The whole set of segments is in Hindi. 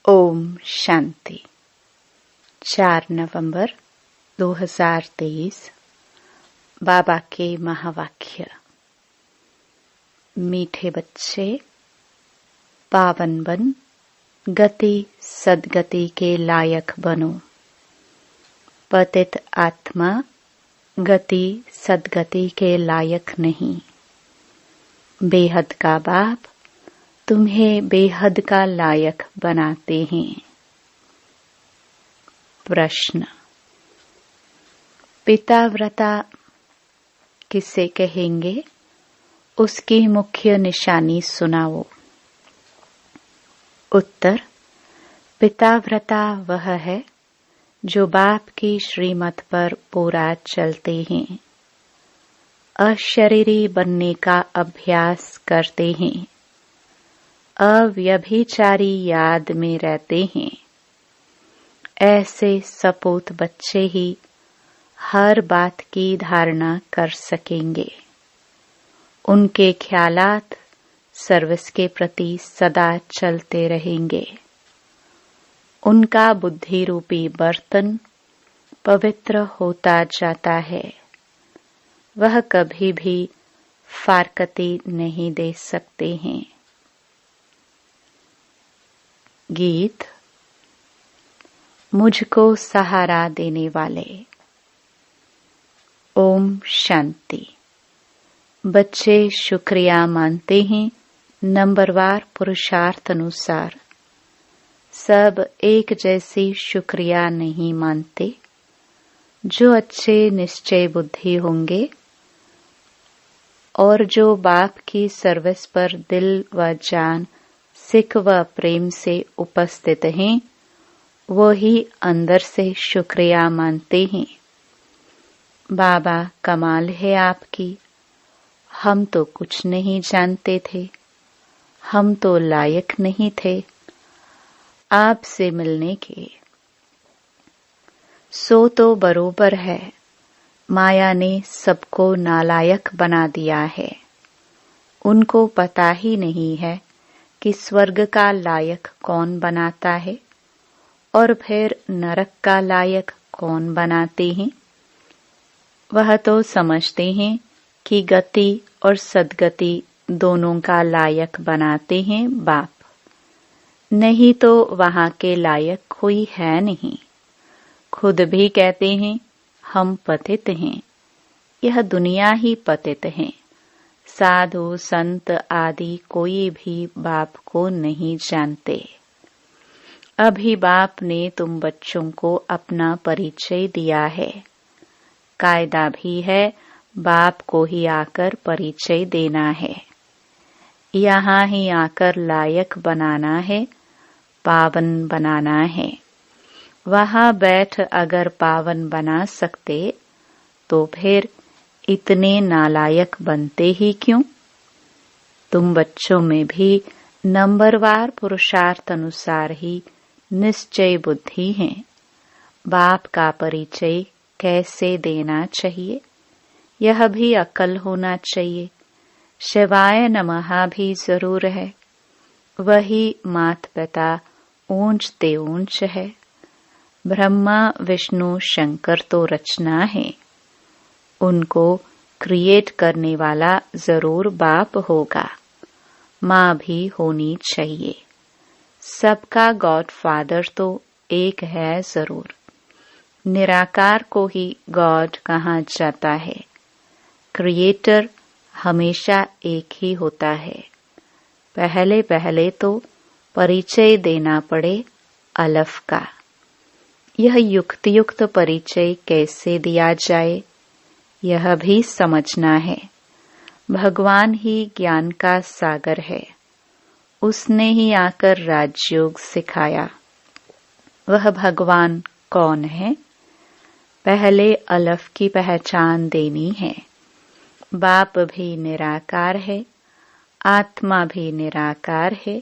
ओम शांति। 4 नवंबर 2023 बाबा के महावाक्य। मीठे बच्चे, पावन बन, गति सद्गति के लायक बनो। पतित आत्मा गति सद्गति के लायक नहीं। बेहद का बाप तुम्हें बेहद का लायक बनाते हैं। प्रश्न। पिताव्रता किसे कहेंगे? उसकी मुख्य निशानी सुनाओ। उत्तर। पिताव्रता वह है जो बाप की श्रीमत पर पूरा चलते हैं, अशरीरी बनने का अभ्यास करते हैं, अव्यभिचारी याद में रहते हैं। ऐसे सपूत बच्चे ही हर बात की धारणा कर सकेंगे। उनके ख्यालात सर्विस के प्रति सदा चलते रहेंगे। उनका बुद्धि रूपी बर्तन पवित्र होता जाता है। वह कभी भी फारकती नहीं दे सकते हैं। गीत। मुझको सहारा देने वाले। ओम शांति। बच्चे शुक्रिया मानते हैं नंबरवार पुरुषार्थ अनुसार। सब एक जैसी शुक्रिया नहीं मानते। जो अच्छे निश्चय बुद्धि होंगे और जो बाप की सर्विस पर दिल व जान सिख व प्रेम से उपस्थित हैं, वो ही अंदर से शुक्रिया मानते हैं। बाबा, कमाल है आपकी। हम तो कुछ नहीं जानते थे। हम तो लायक नहीं थे आपसे मिलने के। सो तो बरोबर है, माया ने सबको नालायक बना दिया है। उनको पता ही नहीं है कि स्वर्ग का लायक कौन बनाता है और फिर नरक का लायक कौन बनाते हैं। वह तो समझते हैं कि गति और सद्गति दोनों का लायक बनाते हैं बाप। नहीं तो वहां के लायक कोई है नहीं। खुद भी कहते हैं हम पतित हैं। यह दुनिया ही पतित है। साधु संत आदि कोई भी बाप को नहीं जानते। अभी बाप ने तुम बच्चों को अपना परिचय दिया है। कायदा भी है बाप को ही आकर परिचय देना है। यहाँ ही आकर लायक बनाना है, पावन बनाना है। वहां बैठ अगर पावन बना सकते तो फिर इतने नालायक बनते ही क्यों? तुम बच्चों में भी नंबरवार पुरुषार्थ अनुसार ही निश्चय बुद्धि है। बाप का परिचय कैसे देना चाहिए, यह भी अक्ल होना चाहिए। शिवाय नमः भी जरूर है। वही मात पिता ऊंच ते ऊंच है। ब्रह्मा विष्णु शंकर तो रचना है। उनको क्रिएट करने वाला जरूर बाप होगा। माँ भी होनी चाहिए। सबका गॉड फादर तो एक है जरूर। निराकार को ही गॉड कहा जाता है। क्रिएटर हमेशा एक ही होता है। पहले पहले तो परिचय देना पड़े अलफ का। यह युक्त परिचय कैसे दिया जाए, यह भी समझना है। भगवान ही ज्ञान का सागर है। उसने ही आकर राजयोग सिखाया। वह भगवान कौन है? पहले अलफ की पहचान देनी है। बाप भी निराकार है, आत्मा भी निराकार है।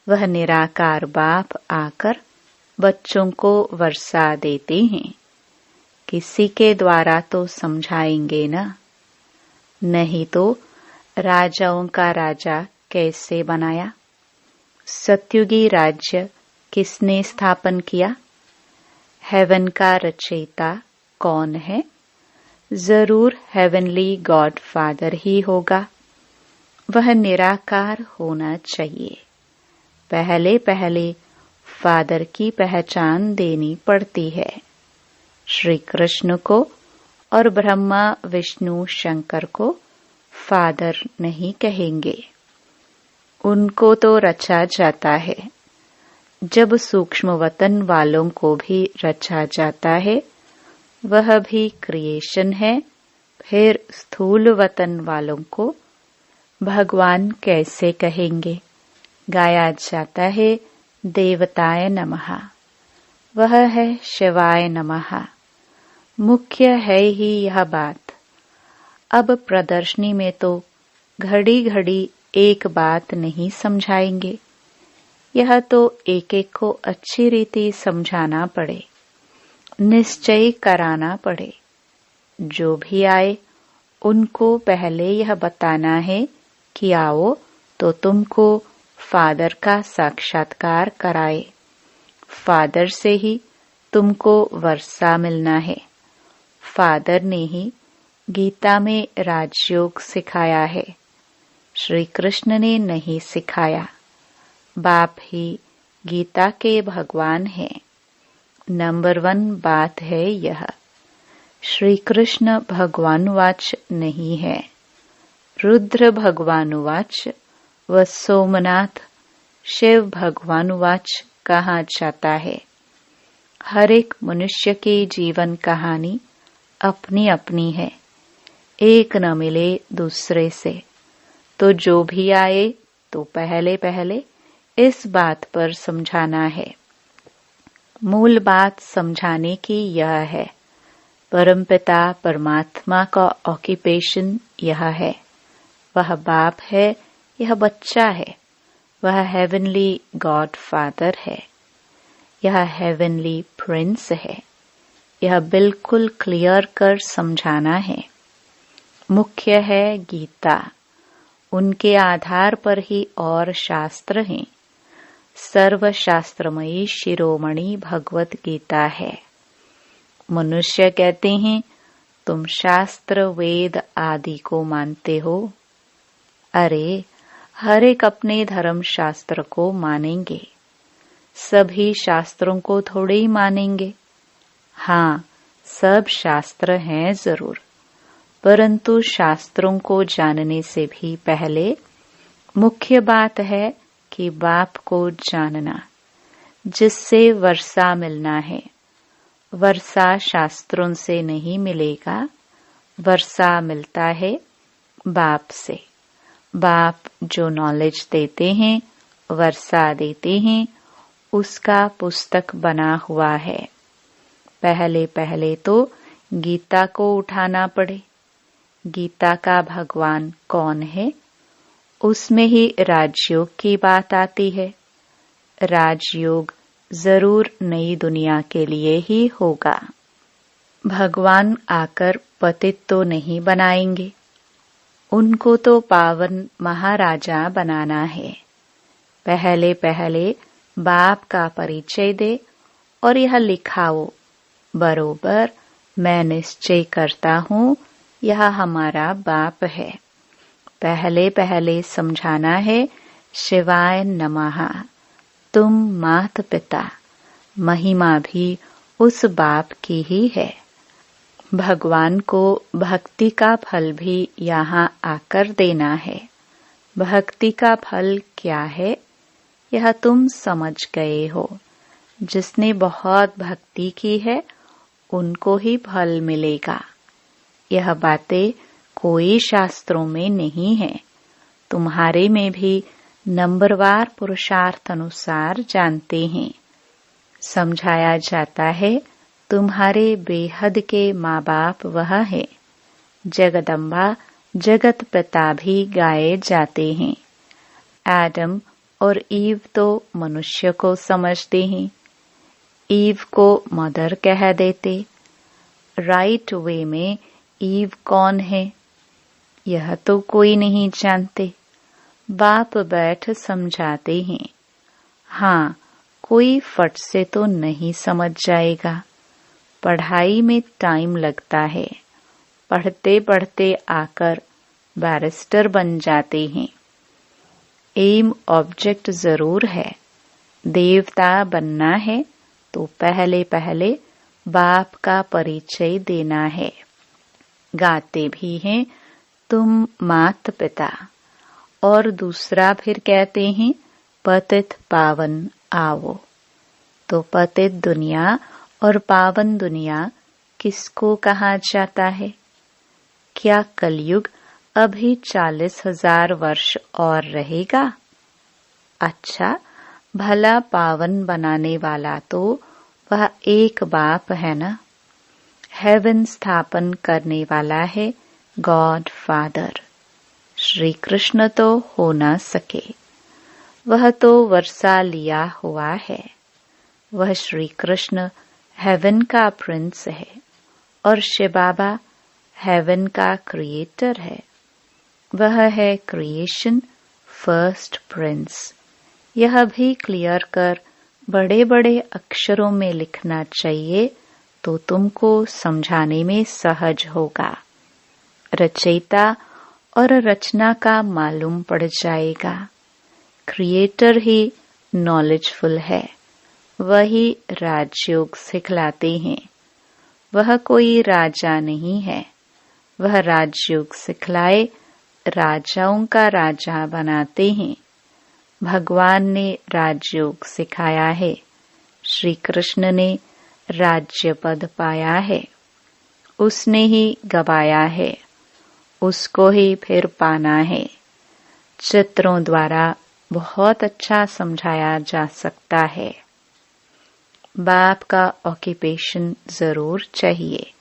वह निराकार बाप आकर बच्चों को वर्षा देते हैं। किसी के द्वारा तो समझाएंगे ना। नहीं तो राजाओं का राजा कैसे बनाया? सत्युगी राज्य किसने स्थापन किया? हेवन का रचयिता कौन है? जरूर हेवनली गॉड फादर ही होगा। वह निराकार होना चाहिए। पहले पहले फादर की पहचान देनी पड़ती है। श्री कृष्ण को और ब्रह्मा विष्णु शंकर को फादर नहीं कहेंगे। उनको तो रचा जाता है। जब सूक्ष्म वतन वालों को भी रचा जाता है, वह भी क्रिएशन है। फिर स्थूल वतन वालों को भगवान कैसे कहेंगे? गाया जाता है देवताय नमः। वह है शिवाय नमः। मुख्य है ही यह बात। अब प्रदर्शनी में तो घड़ी घड़ी एक बात नहीं समझाएंगे। यह तो एक एक को अच्छी रीति समझाना पड़े, निश्चय कराना पड़े। जो भी आए उनको पहले यह बताना है कि आओ तो तुमको फादर का साक्षात्कार कराए। फादर से ही तुमको वर्षा मिलना है। फादर ने ही गीता में राजयोग सिखाया है। श्री कृष्ण ने नहीं सिखाया। बाप ही गीता के भगवान हैं। नंबर 1 बात है यह। श्री कृष्ण भगवानुवाच नहीं है। रुद्र भगवानुवाच व सोमनाथ शिव भगवानुवाच कहा जाता है। हर एक मनुष्य की जीवन कहानी अपनी अपनी है, एक न मिले दूसरे से। तो जो भी आए तो पहले पहले इस बात पर समझाना है। मूल बात समझाने की यह है। परमपिता परमात्मा का ऑक्यूपेशन यह है। वह बाप है, यह बच्चा है। वह हेवनली गॉड फादर है। यह हेवनली प्रिंस है। यह बिल्कुल क्लियर कर समझाना है। मुख्य है गीता। उनके आधार पर ही और शास्त्र हैं। सर्वशास्त्रमयी शिरोमणि भगवत गीता है। मनुष्य कहते हैं तुम शास्त्र वेद आदि को मानते हो। अरे हर एक अपने धर्म शास्त्र को मानेंगे। सभी शास्त्रों को थोड़े ही मानेंगे। हाँ, सब शास्त्र हैं जरूर, परंतु शास्त्रों को जानने से भी पहले मुख्य बात है कि बाप को जानना, जिससे वर्षा मिलना है। वर्षा शास्त्रों से नहीं मिलेगा। वर्षा मिलता है बाप से। बाप जो नॉलेज देते हैं, वर्षा देते हैं, उसका पुस्तक बना हुआ है। पहले पहले तो गीता को उठाना पड़े। गीता का भगवान कौन है? उसमें ही राजयोग की बात आती है। राजयोग जरूर नई दुनिया के लिए ही होगा। भगवान आकर पतित तो नहीं बनाएंगे। उनको तो पावन महाराजा बनाना है। पहले पहले बाप का परिचय दे और यह लिखाओ बरोबर, मैं निश्चय करता हूँ यह हमारा बाप है। पहले पहले समझाना है शिवाय नमः। तुम मात पिता, महिमा भी उस बाप की ही है। भगवान को भक्ति का फल भी यहाँ आकर देना है। भक्ति का फल क्या है यह तुम समझ गए हो। जिसने बहुत भक्ति की है उनको ही फल मिलेगा। यह बातें कोई शास्त्रों में नहीं है। तुम्हारे में भी नंबरवार पुरुषार्थ अनुसार जानते हैं। समझाया जाता है तुम्हारे बेहद के माँ बाप वह है। जगदम्बा जगत पिता भी गाए जाते हैं। एडम और ईव तो मनुष्य को समझते हैं। ईव को मदर कह देते। राइट वे में ईव कौन है यह तो कोई नहीं जानते। बाप बैठ समझाते हैं। हाँ, कोई फट से तो नहीं समझ जाएगा। पढ़ाई में टाइम लगता है, पढ़ते पढ़ते आकर बैरिस्टर बन जाते हैं। एम ऑब्जेक्ट जरूर है। देवता बनना है तो पहले पहले बाप का परिचय देना है। गाते भी हैं तुम मात पिता, और दूसरा फिर कहते हैं पतित पावन आओ। तो पतित दुनिया और पावन दुनिया किसको कहा जाता है? क्या कलयुग अभी 40,000 वर्ष और रहेगा? अच्छा, भला पावन बनाने वाला तो वह एक बाप है ना। हेवन स्थापन करने वाला है गॉड फादर। श्री कृष्ण तो हो ना सके, वह तो वर्षा लिया हुआ है। वह श्री कृष्ण हेवन का प्रिंस है और शिव बाबा हेवन का क्रिएटर है। वह है क्रिएशन फर्स्ट प्रिंस। यह भी क्लियर कर बड़े बड़े अक्षरों में लिखना चाहिए तो तुमको समझाने में सहज होगा। रचयिता और रचना का मालूम पड़ जाएगा। क्रिएटर ही नॉलेजफुल है, वही राजयोग सिखलाते हैं। वह कोई राजा नहीं है, वह राजयोग सिखलाए राजाओं का राजा बनाते हैं। भगवान ने राजयोग सिखाया है, श्री कृष्ण ने राज्य पद पाया है। उसने ही गवाया है, उसको ही फिर पाना है। चित्रों द्वारा बहुत अच्छा समझाया जा सकता है। बाप का ऑक्यूपेशन जरूर चाहिए।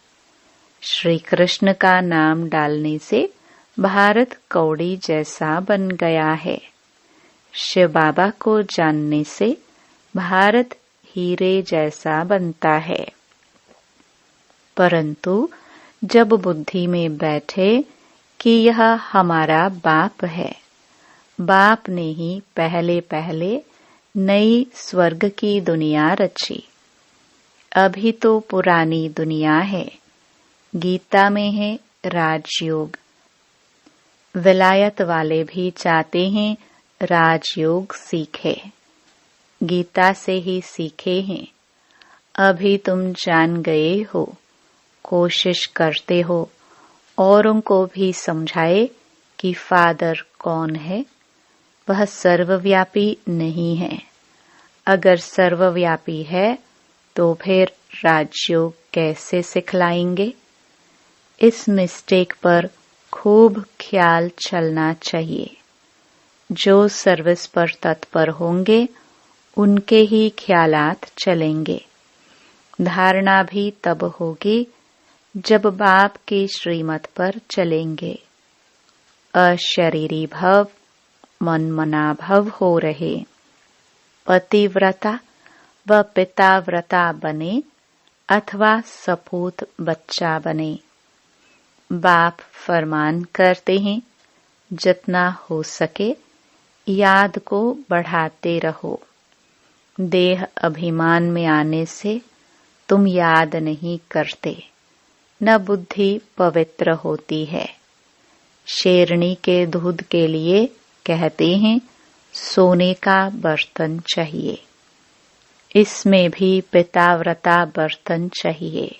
श्री कृष्ण का नाम डालने से भारत कौड़ी जैसा बन गया है। शिव बाबा को जानने से भारत हीरे जैसा बनता है। परंतु जब बुद्धि में बैठे कि यह हमारा बाप है, बाप ने ही पहले पहले नई स्वर्ग की दुनिया रची। अभी तो पुरानी दुनिया है। गीता में है राजयोग। विलायत वाले भी चाहते हैं राजयोग सीखे, गीता से ही सीखे हैं। अभी तुम जान गए हो, कोशिश करते हो औरों को भी समझाए कि फादर कौन है। वह सर्वव्यापी नहीं है। अगर सर्वव्यापी है तो फिर राजयोग कैसे सिखलाएंगे? इस मिस्टेक पर खूब ख्याल चलना चाहिए। जो सर्विस पर तत्पर होंगे उनके ही ख्यालात चलेंगे। धारणा भी तब होगी जब बाप की श्रीमत पर चलेंगे। अशरीरी भव मनमना भव हो रहे। पतिव्रता व पिताव्रता बने अथवा सपूत बच्चा बने। बाप फरमान करते हैं, जितना हो सके याद को बढ़ाते रहो। देह अभिमान में आने से तुम याद नहीं करते, न बुद्धि पवित्र होती है। शेरनी के दूध के लिए कहते हैं सोने का बर्तन चाहिए। इसमें भी पिताव्रता बर्तन चाहिए।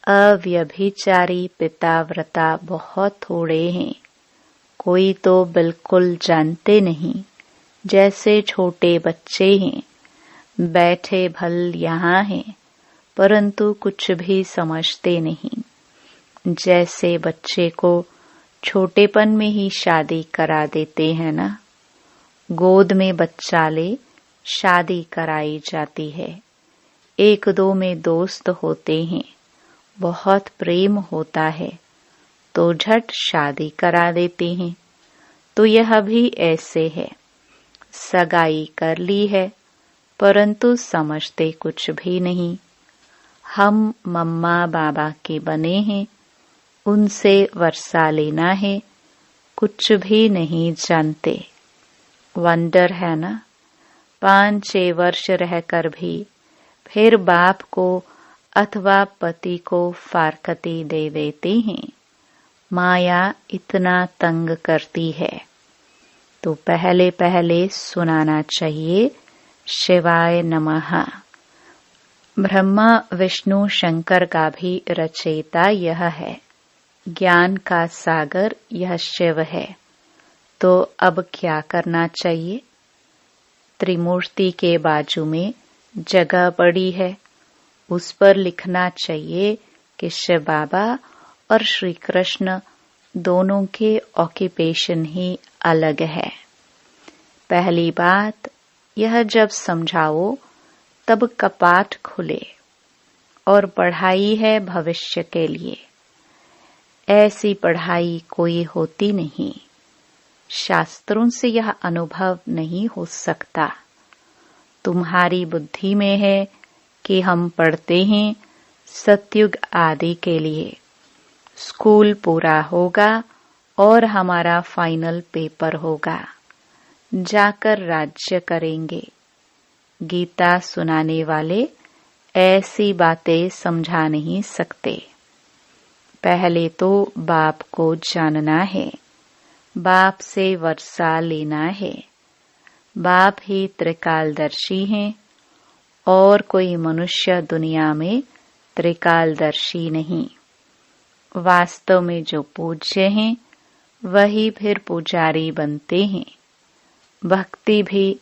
अव्यभिचारी पिताव्रता बहुत थोड़े हैं। कोई तो बिल्कुल जानते नहीं, जैसे छोटे बच्चे हैं, बैठे भल यहाँ हैं, परंतु कुछ भी समझते नहीं। जैसे बच्चे को छोटेपन में ही शादी करा देते हैं ना, गोद में बच्चा ले शादी कराई जाती है। एक दो में दोस्त होते हैं, बहुत प्रेम होता है तो झट शादी करा देते हैं। तो यह भी ऐसे है, सगाई कर ली है परंतु समझते कुछ भी नहीं। हम मम्मा बाबा के बने हैं, उनसे वर्षा लेना है, कुछ भी नहीं जानते। वंडर है ना। 5-6 वर्ष रहकर भी फिर बाप को अथवा पति को फारकती दे देते हैं। माया इतना तंग करती है, तो पहले पहले सुनाना चाहिए शिवाय नमः। ब्रह्मा विष्णु शंकर का भी रचयिता यह है, ज्ञान का सागर यह शिव है। तो अब क्या करना चाहिए? त्रिमूर्ति के बाजू में जगह पड़ी है, उस पर लिखना चाहिए कि शिव बाबा और श्री कृष्ण दोनों के ऑक्यूपेशन ही अलग है। पहली बात यह, जब समझाओ तब कपाट खुले, और पढ़ाई है भविष्य के लिए। ऐसी पढ़ाई कोई होती नहीं, शास्त्रों से यह अनुभव नहीं हो सकता। तुम्हारी बुद्धि में है कि हम पढ़ते हैं सतयुग आदि के लिए, स्कूल पूरा होगा और हमारा फाइनल पेपर होगा, जाकर राज्य करेंगे। गीता सुनाने वाले ऐसी बातें समझा नहीं सकते। पहले तो बाप को जानना है, बाप से वर्षा लेना है। बाप ही त्रिकालदर्शी हैं, और कोई मनुष्य दुनिया में त्रिकालदर्शी नहीं। वास्तव में जो पूज्य हैं वही फिर पुजारी बनते हैं। भक्ति भी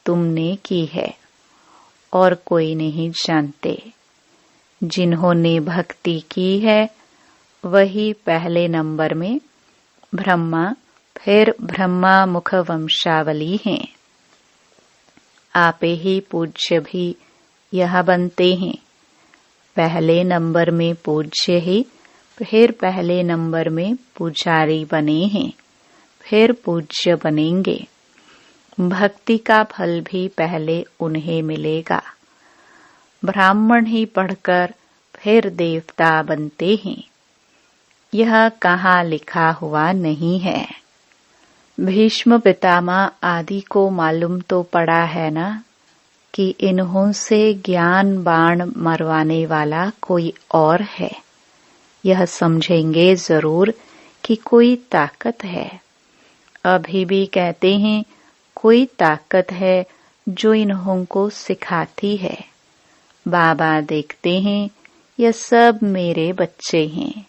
तुमने की है और कोई नहीं जानते। जिन्होंने भक्ति की है वही पहले नंबर में ब्रह्मा, फिर ब्रह्मा मुख वंशावली हैं। आपे ही पूज्य भी यह बनते हैं। पहले नंबर में पूज्य ही फिर पहले नंबर में पुजारी बने हैं, फिर पूज्य बनेंगे। भक्ति का फल भी पहले उन्हें मिलेगा। ब्राह्मण ही पढ़कर फिर देवता बनते हैं, यह कहाँ लिखा हुआ नहीं है। भीष्म पितामह आदि को मालूम तो पड़ा है ना कि इन्हों से ज्ञान बाण मरवाने वाला कोई और है। यह समझेंगे जरूर कि कोई ताकत है। अभी भी कहते हैं कोई ताकत है जो इन्हों को सिखाती है। बाबा देखते हैं यह सब मेरे बच्चे हैं,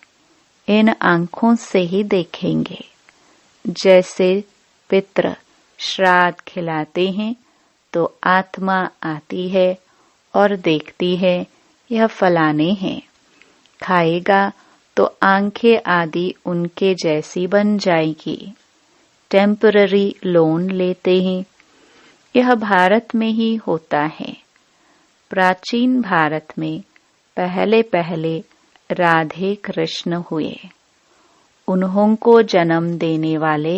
इन आंखों से ही देखेंगे। जैसे पितृ श्राद्ध खिलाते हैं तो आत्मा आती है और देखती है यह फलाने हैं, खाएगा तो आंखें आदि उनके जैसी बन जाएगी। टेम्पररी लोन लेते हैं। यह भारत में ही होता है। प्राचीन भारत में पहले पहले राधे कृष्ण हुए। उन्हों को जन्म देने वाले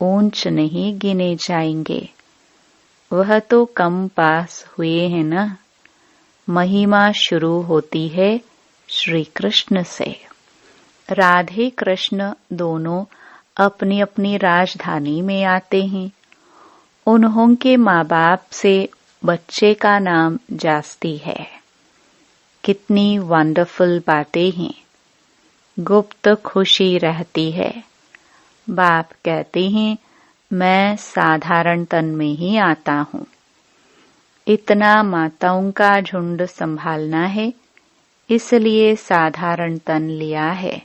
ऊंच नहीं गिने जाएंगे। वह तो कम पास हुए हैं ना। महिमा शुरू होती है श्री कृष्ण से। राधे कृष्ण दोनों अपनी अपनी राजधानी में आते हैं। उन्हों के माँ बाप से बच्चे का नाम जास्ती है। कितनी वंडरफुल बातें हैं। गुप्त खुशी रहती है। बाप कहते हैं मैं साधारण तन में ही आता हूँ। इतना माताओं का झुंड संभालना है, इसलिए साधारण तन लिया है,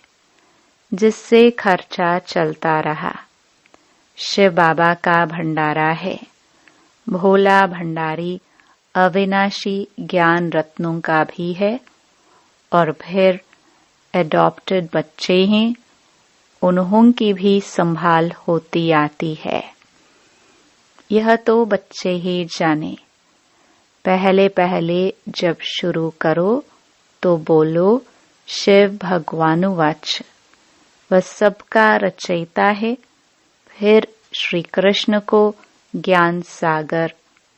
जिससे खर्चा चलता रहा। शिव बाबा का भंडारा है। भोला भंडारी अविनाशी ज्ञान रत्नों का भी है। और फिर एडॉप्टेड बच्चे हैं, उन्हों की भी संभाल होती आती है। यह तो बच्चे ही जाने। पहले पहले जब शुरू करो तो बोलो शिव भगवानुवाच। वह सबका रचयिता है। फिर श्री कृष्ण को ज्ञान सागर,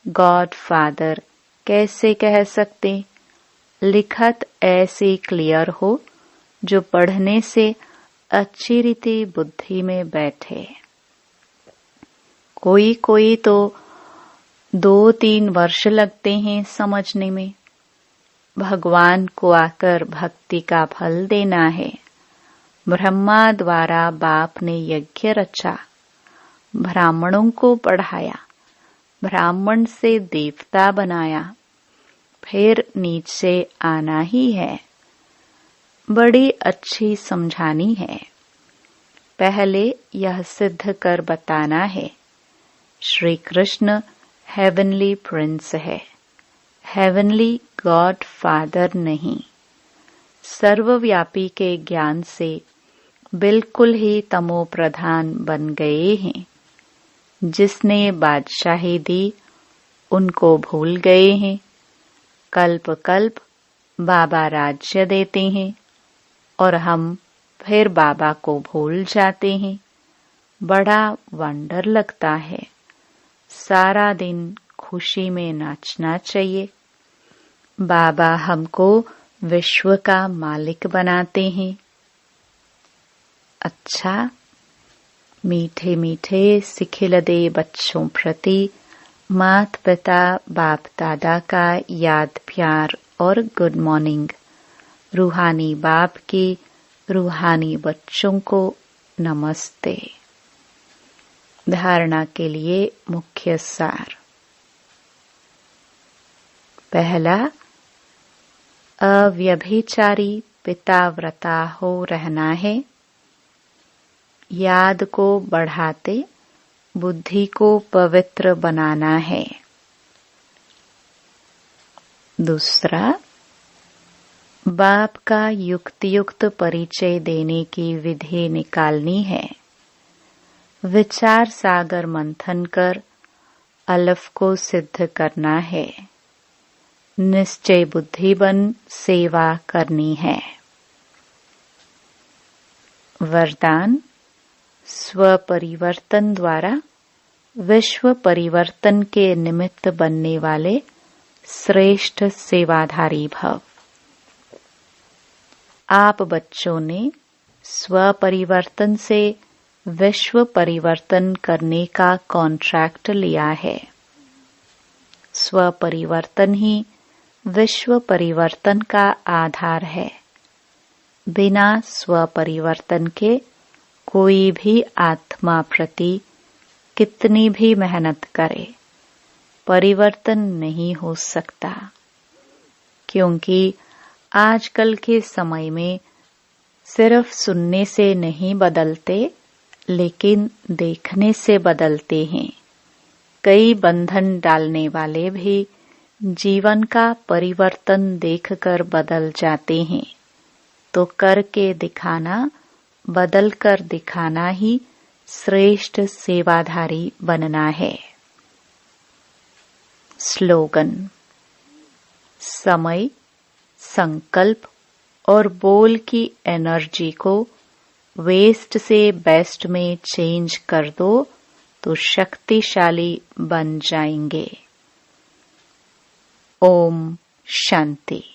गॉड फादर कैसे कह सकते? लिखत ऐसी क्लियर हो जो पढ़ने से अच्छी रीति बुद्धि में बैठे। कोई कोई तो 2-3 वर्ष लगते हैं समझने में। भगवान को आकर भक्ति का फल देना है। ब्रह्मा द्वारा बाप ने यज्ञ रचा, ब्राह्मणों को पढ़ाया, ब्राह्मण से देवता बनाया, फिर नीचे आना ही है। बड़ी अच्छी समझानी है। पहले यह सिद्ध कर बताना है, श्री कृष्ण हेवनली प्रिंस है, हेवनली गॉड फादर नहीं। सर्वव्यापी के ज्ञान से बिल्कुल ही तमो प्रधान बन गए हैं। जिसने बादशाही दी उनको भूल गए हैं। कल्प कल्प बाबा राज्य देते हैं और हम फिर बाबा को भूल जाते हैं। बड़ा वंडर लगता है। सारा दिन खुशी में नाचना चाहिए। बाबा हमको विश्व का मालिक बनाते हैं। अच्छा, मीठे मीठे सिखिलदे बच्चों प्रति माता पिता बाप दादा का याद प्यार और गुड मॉर्निंग। रूहानी बाप की रूहानी बच्चों को नमस्ते। धारणा के लिए मुख्य सार। पहला, अव्यभिचारी पिताव्रता हो रहना है। याद को बढ़ाते बुद्धि को पवित्र बनाना है। दूसरा, बाप का युक्तियुक्त परिचय देने की विधि निकालनी है। विचार सागर मंथन कर अलफ को सिद्ध करना है। निश्चय बुद्धि बन सेवा करनी है। वरदान, स्व परिवर्तन द्वारा विश्व परिवर्तन के निमित्त बनने वाले श्रेष्ठ सेवाधारी भव। आप बच्चों ने स्व परिवर्तन से विश्व परिवर्तन करने का कॉन्ट्रैक्ट लिया है। स्व परिवर्तन ही विश्व परिवर्तन का आधार है। बिना स्व परिवर्तन के कोई भी आत्मा प्रति कितनी भी मेहनत करे, परिवर्तन नहीं हो सकता। क्योंकि आजकल के समय में सिर्फ सुनने से नहीं बदलते, लेकिन देखने से बदलते हैं। कई बंधन डालने वाले भी जीवन का परिवर्तन देखकर बदल जाते हैं। तो करके दिखाना, बदल कर दिखाना ही श्रेष्ठ सेवाधारी बनना है। स्लोगन, समय, संकल्प और बोल की एनर्जी को वेस्ट से बेस्ट में चेंज कर दो तो शक्तिशाली बन जाएंगे। ओम शांति।